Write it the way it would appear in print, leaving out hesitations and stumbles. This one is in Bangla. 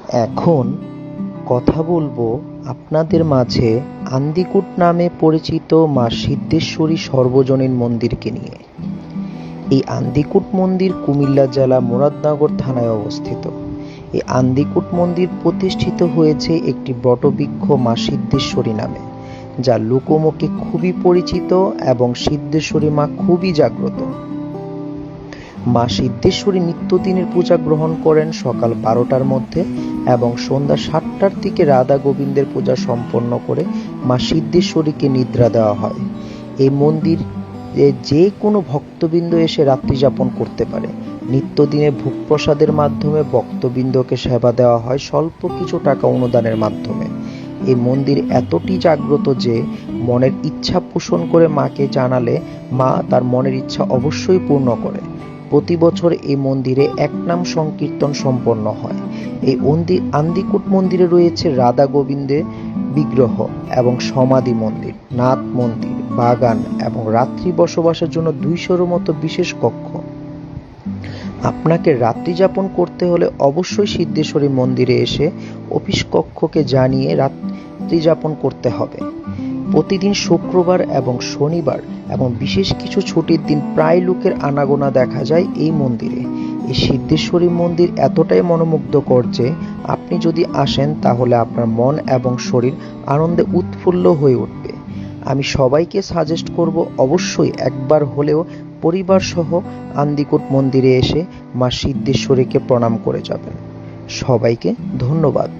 এখন কথা বলবো আপনাদের মাঝে আন্দিকুট নামে পরিচিত মা সিদ্ধেশ্বরী সর্বজনীন মন্দিরকে নিয়ে। এই আন্দিকুট মন্দির কুমিল্লা জেলা মুরাদনগর থানায় অবস্থিত। এই আন্দিকুট মন্দির প্রতিষ্ঠিত হয়েছে একটি বটবৃক্ষ মা সিদ্ধেশ্বরী নামে, যা লোকমুখে খুবই পরিচিত এবং সিদ্ধেশ্বরী মা খুবই জাগ্রত। মা সিদ্ধেশ্বরী নিত্যদিনের পূজা গ্রহণ করেন সকাল 12টার মধ্যে এবং সন্ধ্যা 7টার দিকে রাধা গোবিন্দের পূজা সম্পন্ন করে মা সিদ্ধেশ্বরীকে নিদ্রা দেওয়া হয়। এই মন্দির যে কোনো ভক্তবৃন্দ এসে রাত্রি যাপন করতে পারে। নিত্যদিনের ভোগ প্রসাদের মাধ্যমে ভক্তবৃন্দকে সেবা দেওয়া হয় স্বল্প কিছু টাকা অনুদানের মাধ্যমে। এই মন্দির এতটি জাগ্রত যে মনের ইচ্ছা পোষণ করে মাকে জানালে মা তার মনের ইচ্ছা অবশ্যই পূর্ণ করে। প্রতি বছর এই মন্দিরে একনাম সংকীর্তন সম্পন্ন হয়। এই আন্দিকুট মন্দিরে রয়েছে রাধা গোবিন্দের বিগ্রহ এবং সমাধি মন্দির, নাথ মন্দির, বাগান এবং রাত্রি বসবাসের জন্য 200-এর মতো বিশেষ কক্ষ। আপনাকে রাত্রি যাপন করতে হলে অবশ্যই সিদ্ধেশ্বরী মন্দিরে এসে অফিস কক্ষকে জানিয়ে রাত্রি যাপন করতে হবে। প্রতিদিন শুক্রবার এবং শনিবার এবং বিশেষ কিছু ছুটির দিন প্রায় লোকের আনাগোনা দেখা যায় এই মন্দিরে। এই সিদ্ধেশ্বরী মন্দির এতটাই মনোমুগ্ধকর যে আপনি যদি আসেন তাহলে আপনার মন এবং শরীর আনন্দে উৎফুল্ল হয়ে উঠবে। আমি সবাইকে সাজেস্ট করব অবশ্যই একবার হলেও পরিবার সহ আন্দিকুট মন্দিরে এসে মা সিদ্ধেশ্বরীকে প্রণাম করে যাবেন। সবাইকে ধন্যবাদ।